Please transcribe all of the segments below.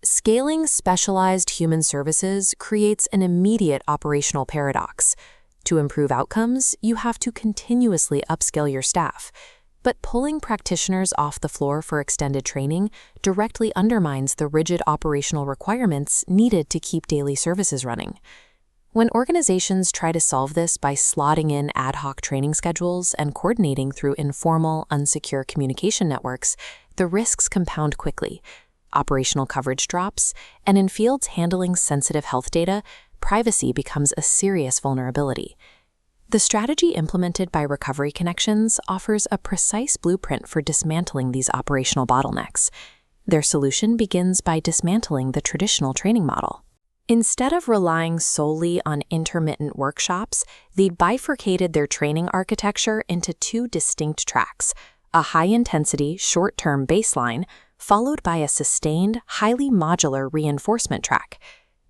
Scaling specialized human services creates an immediate operational paradox. To improve outcomes, you have to continuously upskill your staff. But pulling practitioners off the floor for extended training directly undermines the rigid operational requirements needed to keep daily services running. When organizations try to solve this by slotting in ad hoc training schedules and coordinating through informal, unsecure communication networks, the risks compound quickly. Operational coverage drops, and in fields handling sensitive health data, privacy becomes a serious vulnerability. The strategy implemented by Recovery Connections offers a precise blueprint for dismantling these operational bottlenecks. Their solution begins by dismantling the traditional training model. Instead of relying solely on intermittent workshops, they bifurcated their training architecture into two distinct tracks: a high-intensity, short-term baseline, followed by a sustained, highly modular reinforcement track.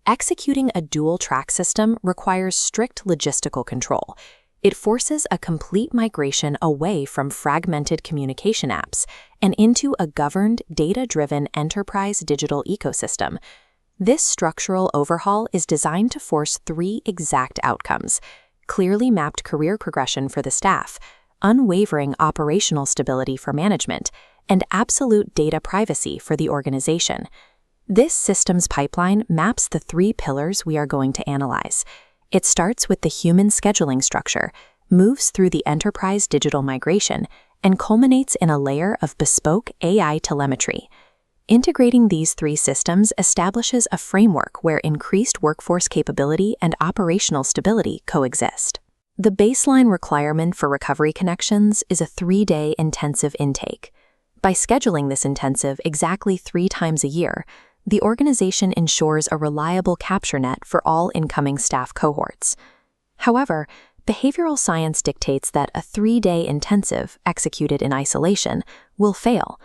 Executing a dual-track system requires strict logistical control. It forces a complete migration away from fragmented communication apps and into a governed, data-driven enterprise digital ecosystem. This structural overhaul is designed to force three exact outcomes: clearly mapped career progression for the staff, unwavering operational stability for management, and absolute data privacy for the organization. This systems pipeline maps the three pillars we are going to analyze. It starts with the human scheduling structure, moves through the enterprise digital migration, and culminates in a layer of bespoke AI telemetry. Integrating these three systems establishes a framework where increased workforce capability and operational stability coexist. The baseline requirement for Recovery Connections is a 3-day intensive intake. By scheduling this intensive exactly 3 times a year, the organization ensures a reliable capture net for all incoming staff cohorts. However, behavioral science dictates that a 3-day intensive executed in isolation will fail.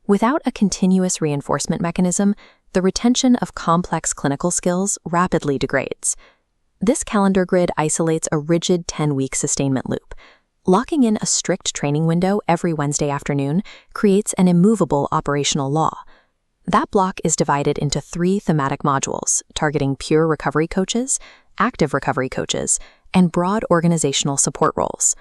Without a continuous reinforcement mechanism, the retention of complex clinical skills rapidly degrades. This calendar grid isolates a rigid 10-week sustainment loop. Locking in a strict training window every Wednesday afternoon creates an immovable operational law. That block is divided into 3 thematic modules, targeting pure recovery coaches, active recovery coaches, and broad organizational support roles.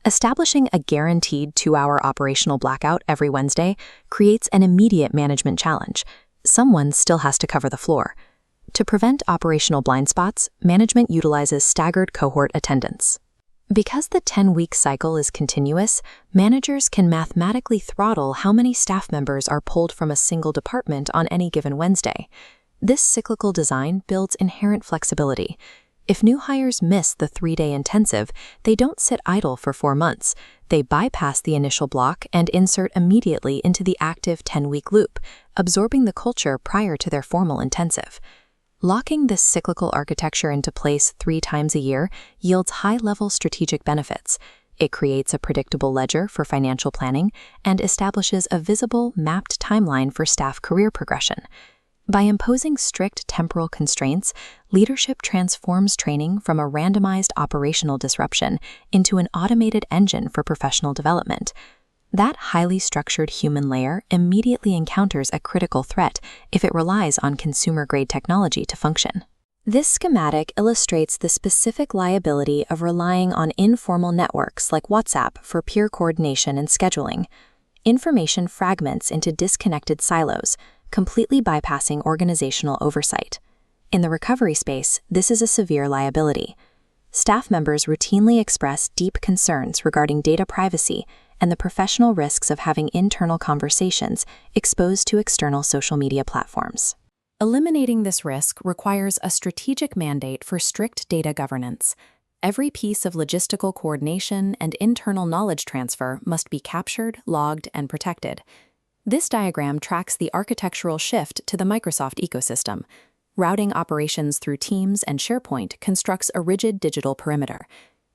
Establishing a guaranteed 2-hour operational blackout every Wednesday creates an immediate management challenge. Someone still has to cover the floor. To prevent operational blind spots, management utilizes staggered cohort attendance. Because the 10-week cycle is continuous, managers can mathematically throttle how many staff members are pulled from a single department on any given Wednesday. This cyclical design builds inherent flexibility. If new hires miss the 3-day intensive, they don't sit idle for 4 months. They bypass the initial block and insert immediately into the active 10-week loop, absorbing the culture prior to their formal intensive. Locking this cyclical architecture into place 3 times a year yields high-level strategic benefits. It creates a predictable ledger for financial planning and establishes a visible, mapped timeline for staff career progression. By imposing strict temporal constraints, leadership transforms training from a randomized operational disruption into an automated engine for professional development. That highly structured human layer immediately encounters a critical threat if it relies on consumer-grade technology to function. This schematic illustrates the specific liability of relying on informal networks like WhatsApp for peer coordination and scheduling. Information fragments into disconnected silos, completely bypassing organizational oversight. In the recovery space, this is a severe liability. Staff members routinely express deep concerns regarding data privacy and the professional risks of having internal conversations exposed to external social media platforms. Eliminating this risk requires a strategic mandate for strict data governance. Every piece of logistical coordination and internal knowledge transfer must be captured, logged, and protected. This diagram tracks the architectural shift to the Microsoft ecosystem. Routing operations through Teams and SharePoint constructs a rigid digital perimeter.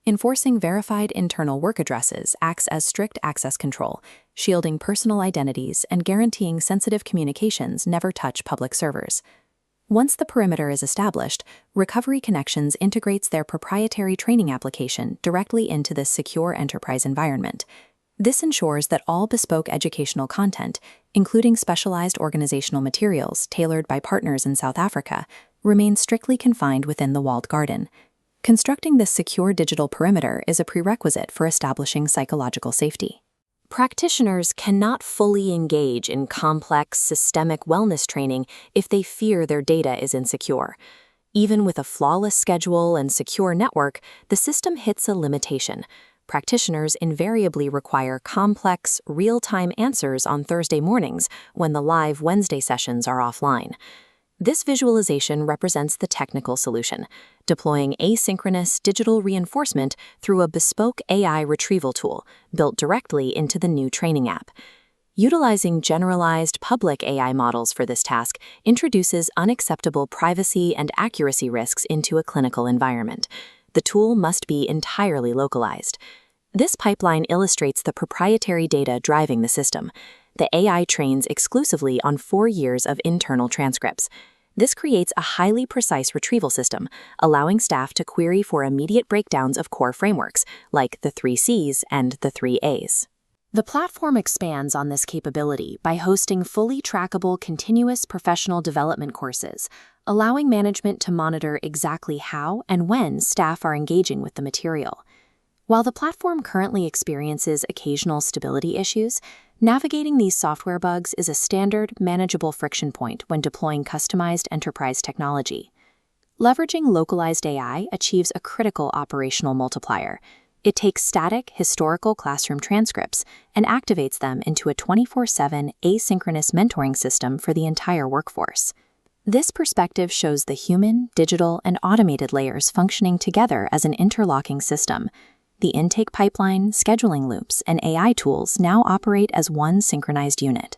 Enforcing verified internal work addresses acts as strict access control, shielding personal identities and guaranteeing sensitive communications never touch public servers. Once the perimeter is established, Recovery Connections integrates their proprietary training application directly into this secure enterprise environment. This ensures that all bespoke educational content, including specialized organizational materials tailored by partners in South Africa, remains strictly confined within the walled garden. Constructing this secure digital perimeter is a prerequisite for establishing psychological safety. Practitioners cannot fully engage in complex, systemic wellness training if they fear their data is insecure. Even with a flawless schedule and secure network, the system hits a limitation. Practitioners invariably require complex, real-time answers on Thursday mornings when the live Wednesday sessions are offline. This visualization represents the technical solution, deploying asynchronous digital reinforcement through a bespoke AI retrieval tool built directly into the new training app. Utilizing generalized public AI models for this task introduces unacceptable privacy and accuracy risks into a clinical environment. The tool must be entirely localized. This pipeline illustrates the proprietary data driving the system. The AI trains exclusively on 4 years of internal transcripts. This creates a highly precise retrieval system, allowing staff to query for immediate breakdowns of core frameworks, like the 3 Cs and the 3 As. The platform expands on this capability by hosting fully trackable continuous professional development courses, allowing management to monitor exactly how and when staff are engaging with the material. While the platform currently experiences occasional stability issues, navigating these software bugs is a standard, manageable friction point when deploying customized enterprise technology. Leveraging localized AI achieves a critical operational multiplier. It takes static, historical classroom transcripts and activates them into a 24/7 asynchronous mentoring system for the entire workforce. This perspective shows the human, digital, and automated layers functioning together as an interlocking system. The intake pipeline, scheduling loops, and AI tools now operate as one synchronized unit.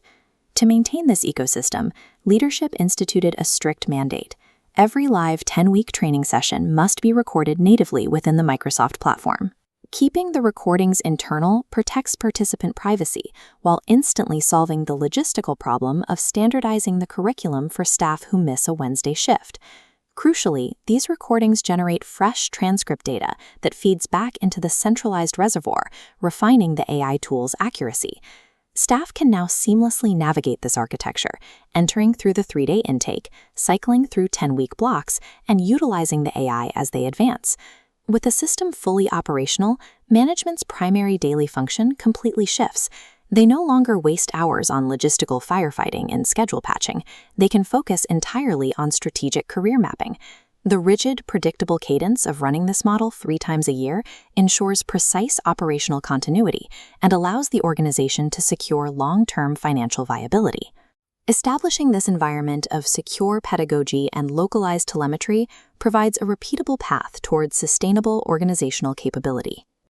To maintain this ecosystem, leadership instituted a strict mandate. Every live 10-week training session must be recorded natively within the Microsoft platform. Keeping the recordings internal protects participant privacy while instantly solving the logistical problem of standardizing the curriculum for staff who miss a Wednesday shift. Crucially, these recordings generate fresh transcript data that feeds back into the centralized reservoir, refining the AI tool's accuracy. Staff can now seamlessly navigate this architecture, entering through the 3-day intake, cycling through 10-week blocks, and utilizing the AI as they advance. With the system fully operational, management's primary daily function completely shifts. They no longer waste hours on logistical firefighting and schedule patching. They can focus entirely on strategic career mapping. The rigid, predictable cadence of running this model 3 times a year ensures precise operational continuity and allows the organization to secure long-term financial viability. Establishing this environment of secure pedagogy and localized telemetry provides a repeatable path towards sustainable organizational capability.